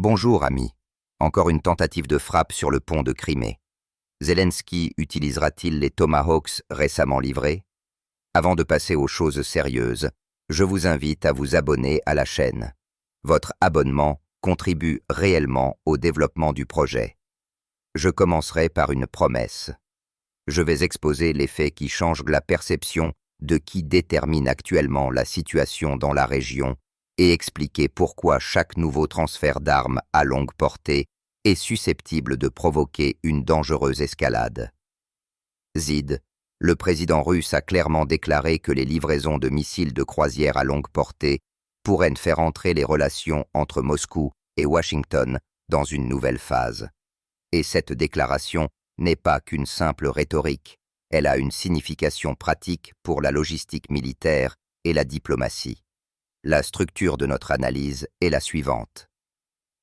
Bonjour, amis. Encore une tentative de frappe sur le pont de Crimée. Zelensky utilisera-t-il les Tomahawks récemment livrés? Avant de passer aux choses sérieuses, je vous invite à vous abonner à la chaîne. Votre abonnement contribue réellement au développement du projet. Je commencerai par une promesse. Je vais exposer les faits qui changent la perception de qui détermine actuellement la situation dans la région et expliquer pourquoi chaque nouveau transfert d'armes à longue portée est susceptible de provoquer une dangereuse escalade. Zid, le président russe a clairement déclaré que les livraisons de missiles de croisière à longue portée pourraient faire entrer les relations entre Moscou et Washington dans une nouvelle phase. Et cette déclaration n'est pas qu'une simple rhétorique, elle a une signification pratique pour la logistique militaire et la diplomatie. La structure de notre analyse est la suivante.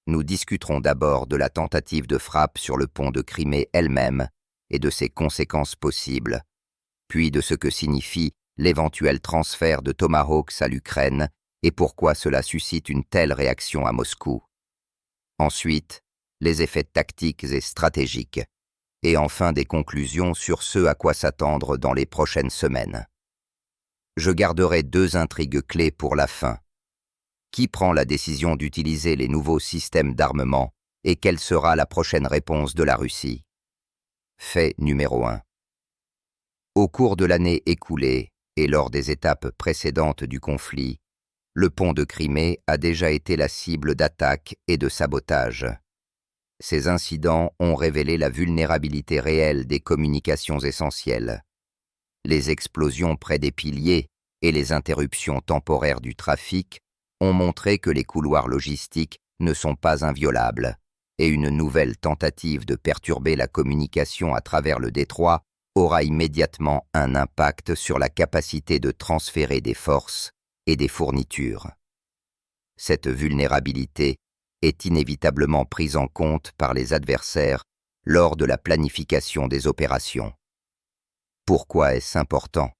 Nous discuterons d'abord de la tentative de frappe sur le pont de Crimée elle-même et de ses conséquences possibles, puis de ce que signifie l'éventuel transfert de Tomahawks à l'Ukraine et pourquoi cela suscite une telle réaction à Moscou. Ensuite, les effets tactiques et stratégiques, et enfin des conclusions sur ce à quoi s'attendre dans les prochaines semaines. Je garderai deux intrigues clés pour la fin. Qui prend la décision d'utiliser les nouveaux systèmes d'armement et quelle sera la prochaine réponse de la Russie? Fait numéro 1. Au cours de l'année écoulée et lors des étapes précédentes du conflit, le pont de Crimée a déjà été la cible d'attaques et de sabotages. Ces incidents ont révélé la vulnérabilité réelle des communications essentielles. Les explosions près des piliers et les interruptions temporaires du trafic ont montré que les couloirs logistiques ne sont pas inviolables, et une nouvelle tentative de perturber la communication à travers le détroit aura immédiatement un impact sur la capacité de transférer des forces et des fournitures. Cette vulnérabilité est inévitablement prise en compte par les adversaires lors de la planification des opérations. Pourquoi est-ce important?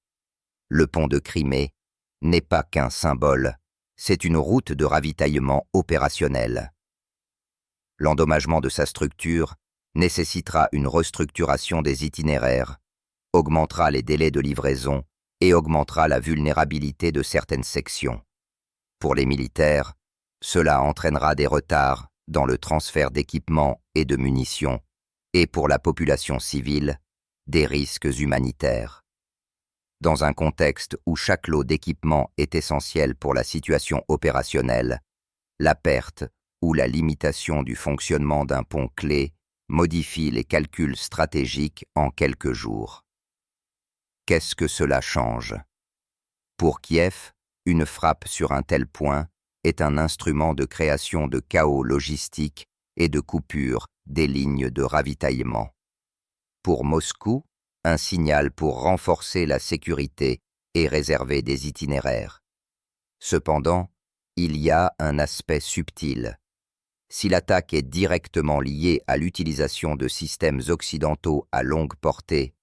Le pont de Crimée n'est pas qu'un symbole, c'est une route de ravitaillement opérationnel. L'endommagement de sa structure nécessitera une restructuration des itinéraires, augmentera les délais de livraison et augmentera la vulnérabilité de certaines sections. Pour les militaires, cela entraînera des retards dans le transfert d'équipements et de munitions, et pour la population civile, des risques humanitaires. Dans un contexte où chaque lot d'équipement est essentiel pour la situation opérationnelle, la perte ou la limitation du fonctionnement d'un pont clé modifie les calculs stratégiques en quelques jours. Qu'est-ce que cela change? Pour Kiev, une frappe sur un tel point est un instrument de création de chaos logistique et de coupure des lignes de ravitaillement. Pour Moscou, un signal pour renforcer la sécurité et réserver des itinéraires. Cependant, il y a un aspect subtil. Si l'attaque est directement liée à l'utilisation de systèmes occidentaux à longue portée,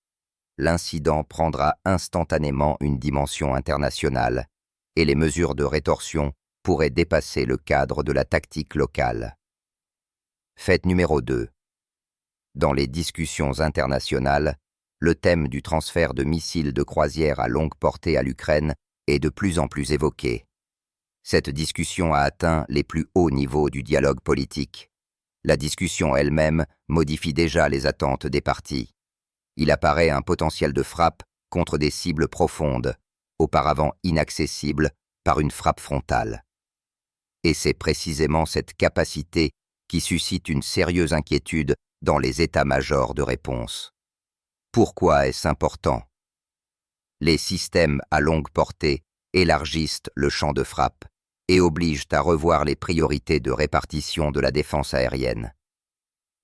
l'incident prendra instantanément une dimension internationale et les mesures de rétorsion pourraient dépasser le cadre de la tactique locale. Fait numéro 2. Dans les discussions internationales, le thème du transfert de missiles de croisière à longue portée à l'Ukraine est de plus en plus évoqué. Cette discussion a atteint les plus hauts niveaux du dialogue politique. La discussion elle-même modifie déjà les attentes des parties. Il apparaît un potentiel de frappe contre des cibles profondes, auparavant inaccessibles par une frappe frontale. Et c'est précisément cette capacité qui suscite une sérieuse inquiétude dans les états-majors de réponse. Pourquoi est-ce important? Les systèmes à longue portée élargissent le champ de frappe et obligent à revoir les priorités de répartition de la défense aérienne.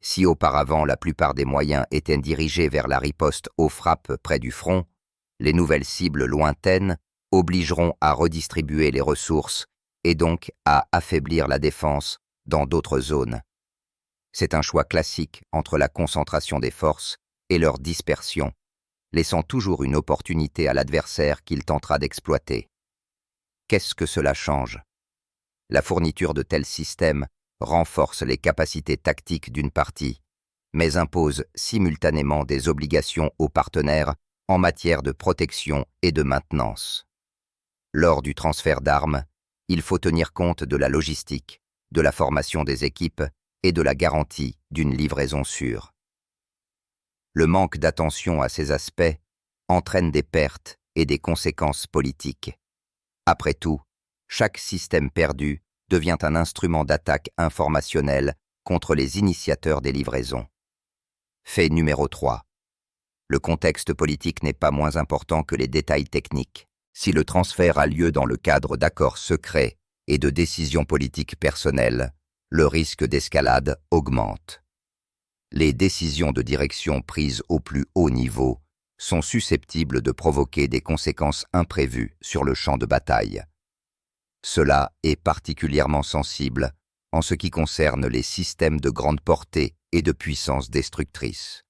Si auparavant la plupart des moyens étaient dirigés vers la riposte aux frappes près du front, les nouvelles cibles lointaines obligeront à redistribuer les ressources et donc à affaiblir la défense dans d'autres zones. C'est un choix classique entre la concentration des forces et leur dispersion, laissant toujours une opportunité à l'adversaire qu'il tentera d'exploiter. Qu'est-ce que cela change? La fourniture de tels systèmes renforce les capacités tactiques d'une partie, mais impose simultanément des obligations aux partenaires en matière de protection et de maintenance. Lors du transfert d'armes, il faut tenir compte de la logistique, de la formation des équipes et de la garantie d'une livraison sûre. Le manque d'attention à ces aspects entraîne des pertes et des conséquences politiques. Après tout, chaque système perdu devient un instrument d'attaque informationnelle contre les initiateurs des livraisons. Fait numéro 3. Le contexte politique n'est pas moins important que les détails techniques. Si le transfert a lieu dans le cadre d'accords secrets et de décisions politiques personnelles, le risque d'escalade augmente. Les décisions de direction prises au plus haut niveau sont susceptibles de provoquer des conséquences imprévues sur le champ de bataille. Cela est particulièrement sensible en ce qui concerne les systèmes de grande portée et de puissance destructrice.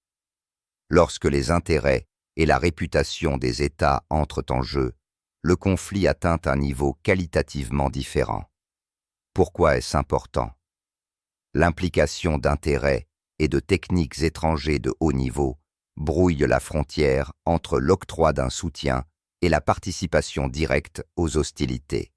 Lorsque les intérêts et la réputation des États entrent en jeu, le conflit atteint un niveau qualitativement différent. Pourquoi est-ce important? L'implication d'intérêts et de techniques étrangers de haut niveau brouille la frontière entre l'octroi d'un soutien et la participation directe aux hostilités.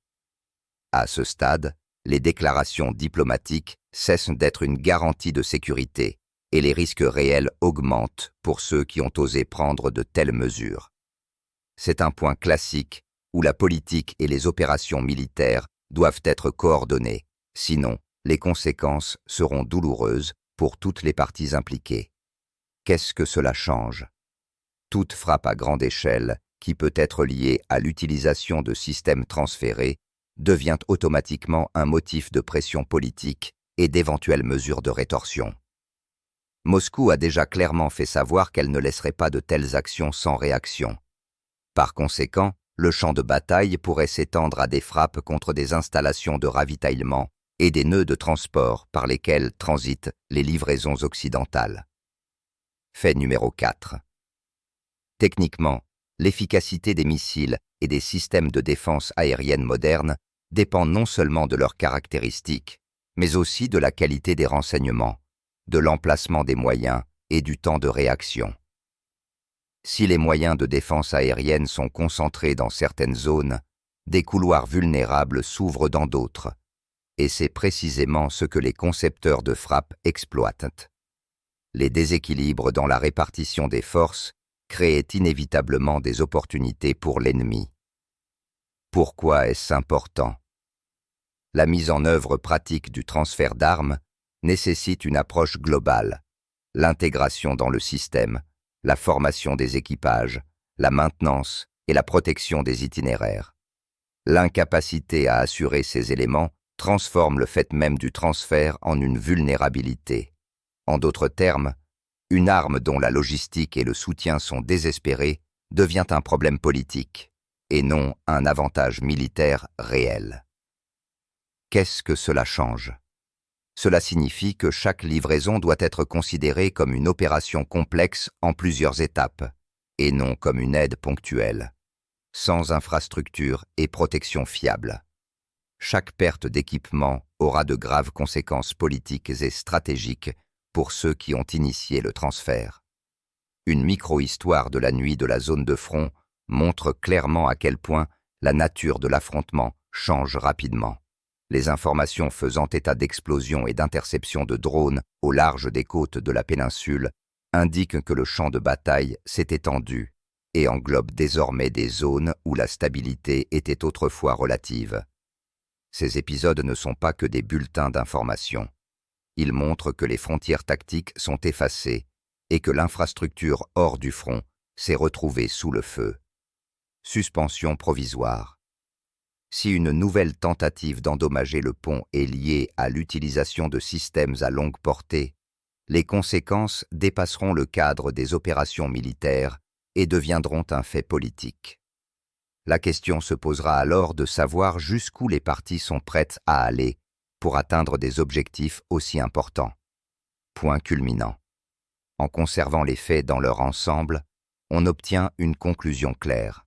À ce stade, les déclarations diplomatiques cessent d'être une garantie de sécurité et les risques réels augmentent pour ceux qui ont osé prendre de telles mesures. C'est un point classique où la politique et les opérations militaires doivent être coordonnées, sinon les conséquences seront douloureuses pour toutes les parties impliquées. Qu'est-ce que cela change? Toute frappe à grande échelle, qui peut être liée à l'utilisation de systèmes transférés, devient automatiquement un motif de pression politique et d'éventuelles mesures de rétorsion. Moscou a déjà clairement fait savoir qu'elle ne laisserait pas de telles actions sans réaction. Par conséquent, le champ de bataille pourrait s'étendre à des frappes contre des installations de ravitaillement et des nœuds de transport par lesquels transitent les livraisons occidentales. Fait numéro 4. Techniquement, l'efficacité des missiles et des systèmes de défense aérienne modernes dépend non seulement de leurs caractéristiques, mais aussi de la qualité des renseignements, de l'emplacement des moyens et du temps de réaction. Si les moyens de défense aérienne sont concentrés dans certaines zones, des couloirs vulnérables s'ouvrent dans d'autres, et c'est précisément ce que les concepteurs de frappe exploitent. Les déséquilibres dans la répartition des forces créaient inévitablement des opportunités pour l'ennemi. Pourquoi est-ce important? La mise en œuvre pratique du transfert d'armes nécessite une approche globale, l'intégration dans le système, la formation des équipages, la maintenance et la protection des itinéraires. L'incapacité à assurer ces éléments transforme le fait même du transfert en une vulnérabilité. En d'autres termes, une arme dont la logistique et le soutien sont désespérés devient un problème politique, et non un avantage militaire réel. Qu'est-ce que cela change? Cela signifie que chaque livraison doit être considérée comme une opération complexe en plusieurs étapes, et non comme une aide ponctuelle, sans infrastructure et protection fiable. Chaque perte d'équipement aura de graves conséquences politiques et stratégiques pour ceux qui ont initié le transfert. Une micro-histoire de la nuit de la zone de front montre clairement à quel point la nature de l'affrontement change rapidement. Les informations faisant état d'explosions et d'interceptions de drones au large des côtes de la péninsule indiquent que le champ de bataille s'est étendu et englobe désormais des zones où la stabilité était autrefois relative. Ces épisodes ne sont pas que des bulletins d'information. Ils montrent que les frontières tactiques sont effacées et que l'infrastructure hors du front s'est retrouvée sous le feu. Suspension provisoire. Si une nouvelle tentative d'endommager le pont est liée à l'utilisation de systèmes à longue portée, les conséquences dépasseront le cadre des opérations militaires et deviendront un fait politique. La question se posera alors de savoir jusqu'où les parties sont prêtes à aller pour atteindre des objectifs aussi importants. Point culminant. En conservant les faits dans leur ensemble, on obtient une conclusion claire.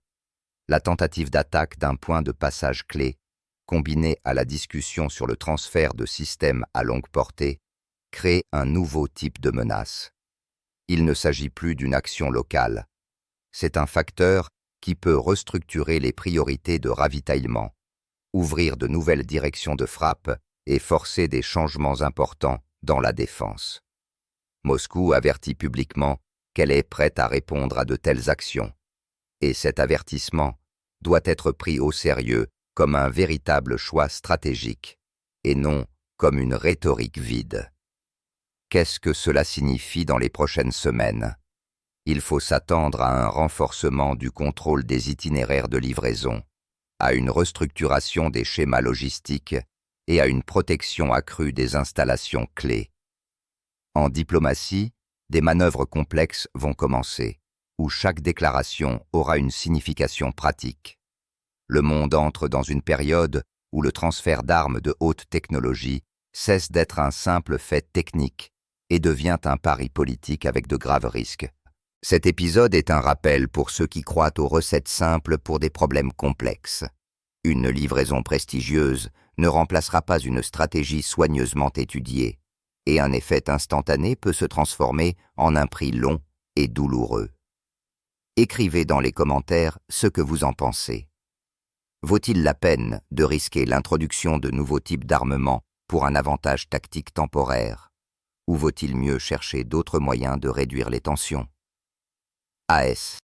La tentative d'attaque d'un point de passage clé combinée à la discussion sur le transfert de systèmes à longue portée, crée un nouveau type de menace. Il ne s'agit plus d'une action locale. C'est un facteur qui peut restructurer les priorités de ravitaillement, ouvrir de nouvelles directions de frappe et forcer des changements importants dans la défense. Moscou avertit publiquement qu'elle est prête à répondre à de telles actions. Et cet avertissement doit être pris au sérieux comme un véritable choix stratégique, et non comme une rhétorique vide. Qu'est-ce que cela signifie dans les prochaines semaines? Il faut s'attendre à un renforcement du contrôle des itinéraires de livraison, à une restructuration des schémas logistiques et à une protection accrue des installations clés. En diplomatie, des manœuvres complexes vont commencer, où chaque déclaration aura une signification pratique. Le monde entre dans une période où le transfert d'armes de haute technologie cesse d'être un simple fait technique et devient un pari politique avec de graves risques. Cet épisode est un rappel pour ceux qui croient aux recettes simples pour des problèmes complexes. Une livraison prestigieuse ne remplacera pas une stratégie soigneusement étudiée, et un effet instantané peut se transformer en un prix long et douloureux. Écrivez dans les commentaires ce que vous en pensez. Vaut-il la peine de risquer l'introduction de nouveaux types d'armements pour un avantage tactique temporaire? Ou vaut-il mieux chercher d'autres moyens de réduire les tensions? AS